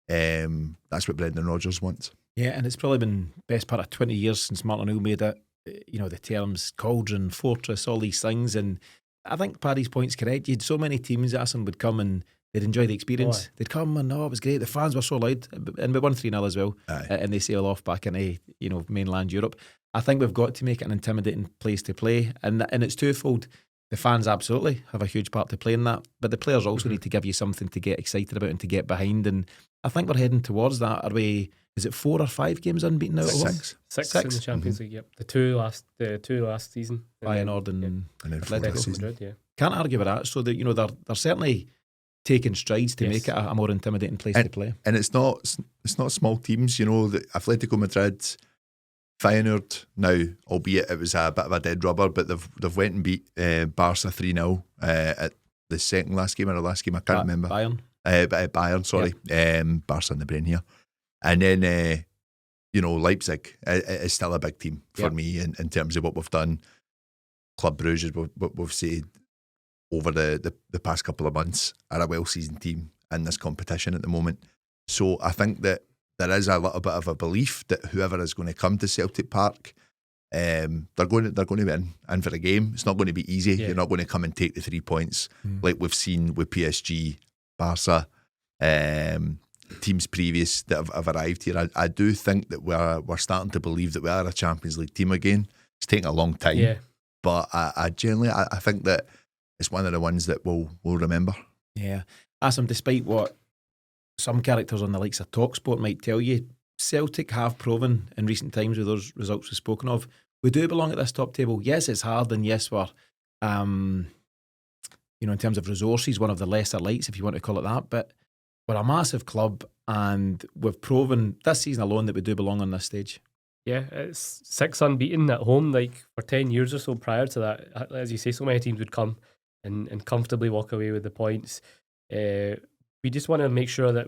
that's what Brendan Rodgers wants. Yeah, and it's probably been best part of 20 years since Martin O'Neill made it. The terms cauldron, fortress, all these things. And I think Paddy's point's correct. You had so many teams that would come and they'd enjoy the experience. Oh, they'd come and it was great. The fans were so loud, and we won 3-0 as well. And they sail off back into mainland Europe. I think we've got to make it an intimidating place to play, and it's twofold. The fans absolutely have a huge part to play in that, but the players also need to give you something to get excited about and to get behind. And I think we're heading towards that. Are we? Is it 4 or 5 games unbeaten now? Six in the Champions League. Yep, the two last season. Bayern and Atletico Madrid. Yeah, can't argue with that. So that they're certainly taking strides to make it a more intimidating place to play. And it's not small teams. The Atletico Madrid, Feyenoord now, albeit it was a bit of a dead rubber, but they've went and beat Barca 3-0 at the second last game or the last game. I can't remember. Bayern, sorry. Yep. Barca in the brain here. And then, Leipzig is still a big team for me in terms of what we've done. Club Brugge, what we've said over the past couple of months, are a well-seasoned team in this competition at the moment. So I think that there is a little bit of a belief that whoever is going to come to Celtic Park they're going to be in for a game. It's not going to be easy. Yeah. You're not going to come and take the 3 points like we've seen with PSG, Barca, teams previous that have arrived here. I do think that we're starting to believe that we are a Champions League team again. It's taking a long time, but I generally think that it's one of the ones that we'll remember. Yeah, Asim, despite what some characters on the likes of TalkSport might tell you, Celtic have proven in recent times with those results we've spoken of, we do belong at this top table. Yes, it's hard, and yes, we're, in terms of resources, one of the lesser lights, if you want to call it that, but we're a massive club, and we've proven this season alone that we do belong on this stage. Yeah, it's 6 unbeaten at home, like for 10 years or so prior to that. As you say, so many teams would come and comfortably walk away with the points. We just want to make sure that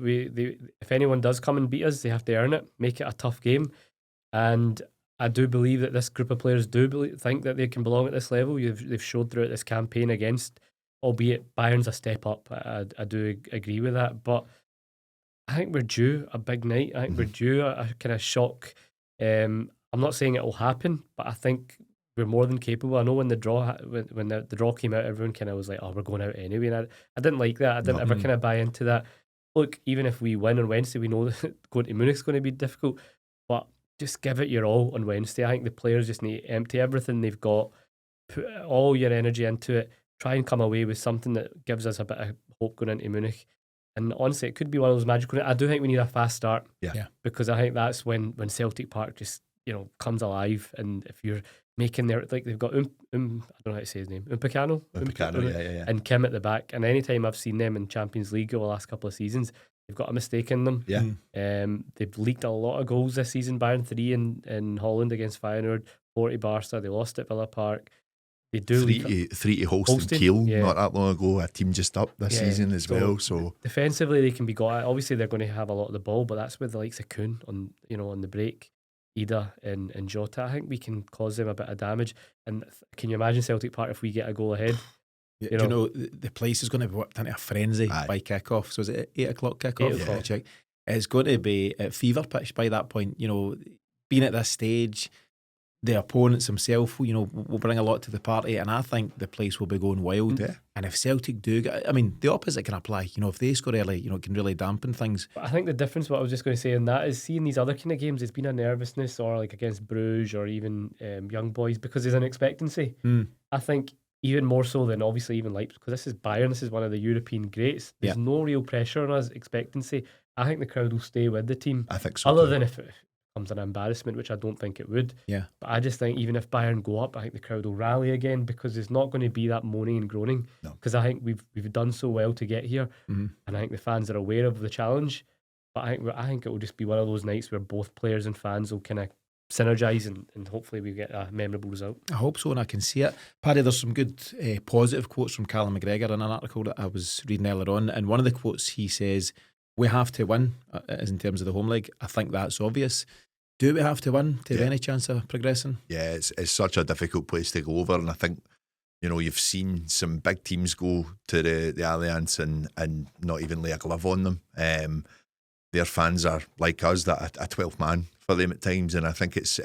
if anyone does come and beat us, they have to earn it, make it a tough game. And I do believe that this group of players think that they can belong at this level. They've showed throughout this campaign against, albeit Bayern's a step up. I do agree with that. But I think we're due a big night. I think we're due a kind of shock. I'm not saying it will happen, but I think we're more than capable. I know when the draw came out, everyone kind of was like, "Oh, we're going out anyway." And I didn't like that. I didn't ever kind of buy into that. Look, even if we win on Wednesday, we know that going to Munich's going to be difficult, but just give it your all on Wednesday. I think the players just need to empty everything they've got, put all your energy into it, try and come away with something that gives us a bit of hope going into Munich. And honestly, it could be one of those magical. I do think we need a fast start, because I think that's when Celtic Park just comes alive. And if you're making they've got I don't know how to say his name, Upamecano, and Kim at the back. And anytime I've seen them in Champions League over the last couple of seasons, they've got a mistake in them. They've leaked a lot of goals this season. Bayern 3 in Holland against Feyenoord, 40 Barca. They lost at Villa Park. They do 3 to Holstein Kiel not that long ago. A team just up this season as well. So defensively, they can be got at. Obviously, they're going to have a lot of the ball, but that's with the likes of Kuhn on the break, Ida and Jota. I think we can cause them a bit of damage. And can you imagine Celtic Park if we get a goal ahead? The place is going to be whipped into a frenzy by kick-off. So is it 8 o'clock kick-off? 8 o'clock. Check. It's going to be at fever pitch by that point. Being at this stage, the opponents themselves, will bring a lot to the party, and I think the place will be going wild. Yeah. And if Celtic do, the opposite can apply. If they score early, it can really dampen things. But I think the difference, what I was just going to say in that, is seeing these other kind of games, there's been a nervousness, or like against Bruges or even Young Boys, because there's an expectancy. I think even more so than obviously even Leipzig, because this is Bayern, this is one of the European greats. There's no real pressure on us, expectancy. I think the crowd will stay with the team. I think so. Other than if it comes an embarrassment, which I don't think it would. Yeah. But I just think even if Bayern go up, I think the crowd will rally again, because there's not going to be that moaning and groaning. Because I think we've done so well to get here, and I think the fans are aware of the challenge. But I think it will just be one of those nights where both players and fans will kind of synergise, and hopefully we get a memorable result. I hope so, and I can see it. Paddy, there's some good positive quotes from Callum McGregor in an article that I was reading earlier on, and one of the quotes he says, "We have to win," as in terms of the home leg. I think that's obvious. Do we have to win to have any chance of progressing? Yeah, it's such a difficult place to go over, and I think you've seen some big teams go to the Allianz and not even lay a glove on them. Their fans are like us, that a 12th man for them at times, and I think it's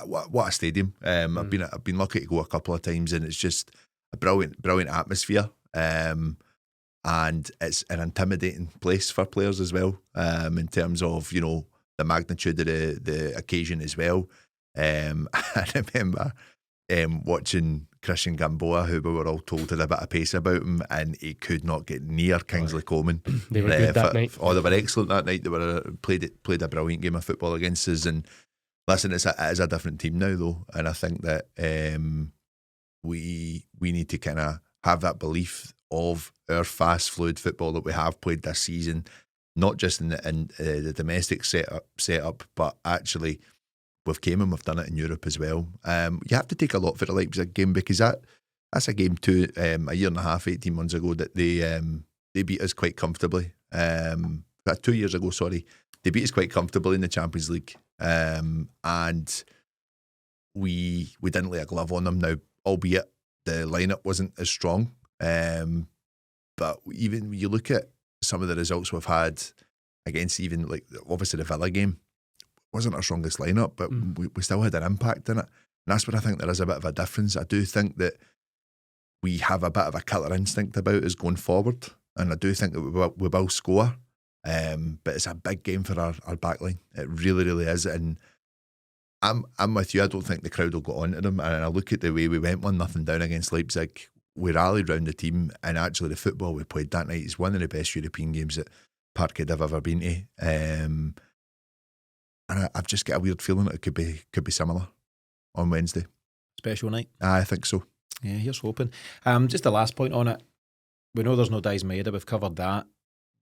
what a stadium. I've been lucky to go a couple of times, and it's just a brilliant atmosphere. And it's an intimidating place for players as well, in terms of the magnitude of the occasion as well. I remember watching Christian Gamboa, who we were all told had a bit of pace about him, and he could not get near Kingsley Coman. They were good that night. They were excellent that night. They were played a brilliant game of football against us. And listen, it is a different team now, though, and I think that we need to kind of have that belief of our fast, fluid football that we have played this season, not just in the domestic setup, but actually we've came and we've done it in Europe as well. You have to take a lot for the Leipzig game, because that's a game too, a year and a half, 18 months ago, that they beat us quite comfortably. 2 years ago, sorry, they beat us quite comfortably in the Champions League, and we didn't lay a glove on them. Now, albeit the lineup wasn't as strong, but even when you look at some of the results we've had against, even like obviously the Villa game wasn't our strongest lineup, but we still had an impact in it. And that's where I think there is a bit of a difference. I do think that we have a bit of a killer instinct about us going forward, and I do think that we will score. But it's a big game for our back line. It really, really is. And I'm with you. I don't think the crowd will go on to them. And I look at the way we went 1-0 down against Leipzig. We rallied round the team, and actually the football we played that night is one of the best European games that Parkhead have ever been to. And I've just got a weird feeling that it could be similar on Wednesday. Special night. I think so. Yeah, here's hoping. Just the last point on it. We know there's no Dies Maeda. We've covered that.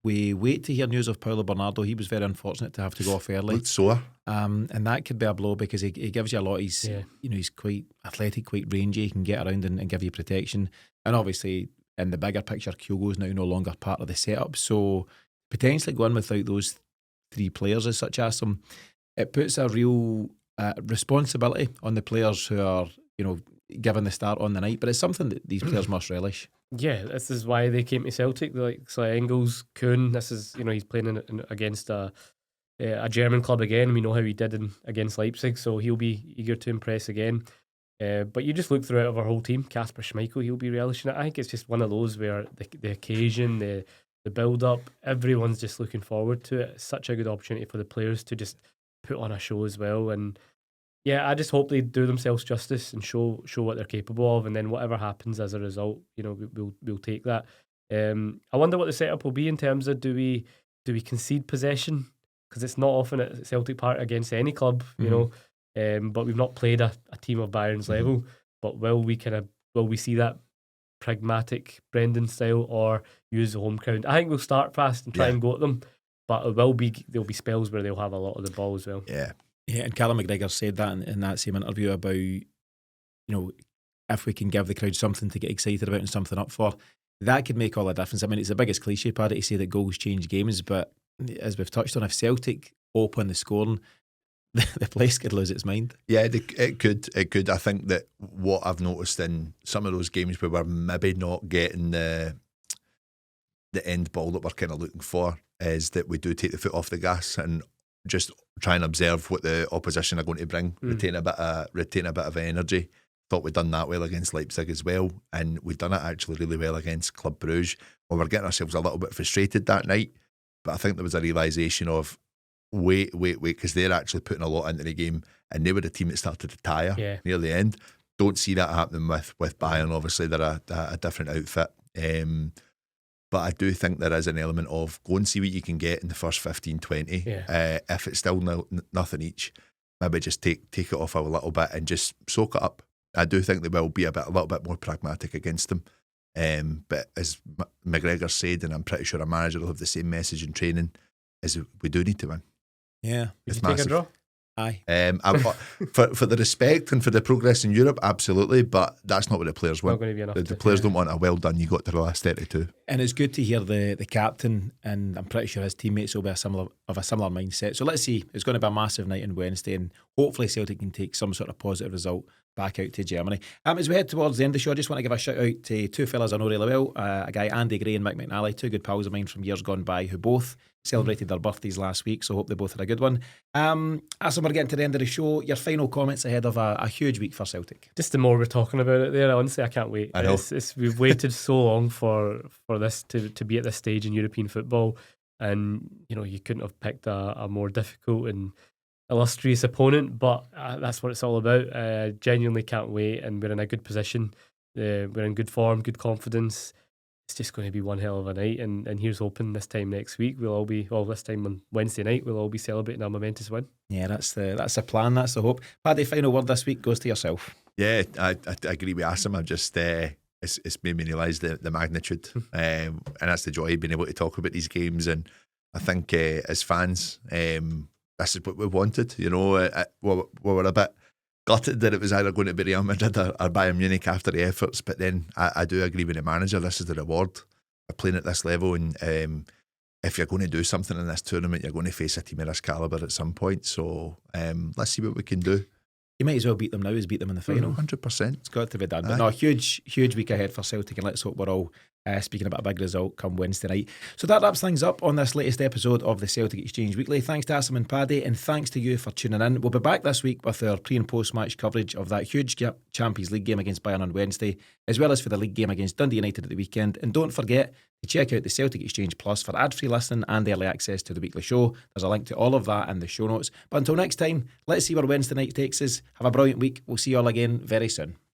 We wait to hear news of Paulo Bernardo. He was very unfortunate to have to go off early. Looked sore. And that could be a blow because he gives you a lot. He's he's quite athletic, quite rangy. He can get around and give you protection. And obviously, in the bigger picture, Kyogo is now no longer part of the setup. So potentially going without those three players as such as them, it puts a real responsibility on the players who are, given the start on the night. But it's something that these players must relish. Yeah, this is why they came to Celtic. Like Engels, Kuhn. This is he's playing against a German club again. We know how he did against Leipzig, so he'll be eager to impress again. But you just look throughout of our whole team. Kasper Schmeichel, he'll be relishing it. I think it's just one of those where the occasion, the build up, everyone's just looking forward to it. It's such a good opportunity for the players to just put on a show as well. And yeah, I just hope they do themselves justice and show what they're capable of, and then whatever happens as a result, we'll take that. I wonder what the setup will be in terms of do we concede possession, because it's not often at Celtic Park against any club, but we've not played a team of Bayern's level. But will we see that pragmatic Brendan style or use the home ground? I think we'll start fast and try and go at them, but there'll be spells where they'll have a lot of the ball as well. Yeah, and Callum McGregor said that in that same interview about, if we can give the crowd something to get excited about and something up for, that could make all the difference. I mean, it's the biggest cliche, Paddy, to say that goals change games, but as we've touched on, if Celtic open the scoring, the place could lose its mind. Yeah, it could. I think that what I've noticed in some of those games where we're maybe not getting the end ball that we're kind of looking for is that we do take the foot off the gas and just try and observe what the opposition are going to bring, retain a bit of energy. Thought we'd done that well against Leipzig as well, and we've done it actually really well against Club Brugge. We were getting ourselves a little bit frustrated that night, but I think there was a realisation of wait, because they're actually putting a lot into the game, and they were the team that started to tire near the end. Don't see that happening with Bayern. Obviously, they're a different outfit. But I do think there is an element of go and see what you can get in the first 15, 20. If it's still nothing each, maybe just take it off a little bit and just soak it up. I do think they will be a little bit more pragmatic against them. But as McGregor said, and I'm pretty sure a manager will have the same message in training, is we do need to win. Yeah. Would you take a draw? Aye. For the respect and for the progress in Europe, absolutely, but that's not what the players want. Not going to be enough. The players don't want a well done, you got to the last 32. And it's good to hear the captain, and I'm pretty sure his teammates will be a similar mindset. So let's see. It's going to be a massive night on Wednesday, and hopefully Celtic can take some sort of positive result back out to Germany. As we head towards the end of the show, I just want to give a shout out to two fellas I know really well, a guy Andy Gray and Mick McNally, two good pals of mine from years gone by who both celebrated their birthdays last week, so hope they both had a good one. As we're getting to the end of the show, your final comments ahead of a huge week for Celtic. Just the more we're talking about it there, honestly, I can't wait. I know. We've waited so long for this to be at this stage in European football, and you couldn't have picked a more difficult and illustrious opponent, but that's what it's all about. Genuinely can't wait, and we're in a good position. We're in good form, good confidence. It's just going to be one hell of a night, and here's hoping this time next week this time on Wednesday night we'll all be celebrating a momentous win. Yeah, that's the plan, that's the hope. Paddy, final word this week goes to yourself. Yeah, I agree with Asim. I've just it's made me realise the magnitude, and that's the joy of being able to talk about these games. And I think as fans, this is what we wanted. We were a bit gutted that it was either going to be Real Madrid or Bayern Munich after the efforts, but then I do agree with the manager. This is the reward of playing at this level, and if you're going to do something in this tournament, you're going to face a team of this calibre at some point. So let's see what we can do. You might as well beat them now as beat them in the final. 100%. It's got to be done. But no, huge week ahead for Celtic, and let's hope we're all speaking about a big result come Wednesday night. So that wraps things up on this latest episode of the Celtic Exchange Weekly. Thanks to Asim and Paddy, and thanks to you for tuning in. We'll be back this week with our pre and post match coverage of that huge Champions League game against Bayern on Wednesday, as well as for the league game against Dundee United at the weekend. And don't forget to check out the Celtic Exchange Plus for ad-free listening and early access to the weekly show. There's a link to all of that in the show notes. But until next time, let's see where Wednesday night takes us. Have a brilliant week. We'll see you all again very soon.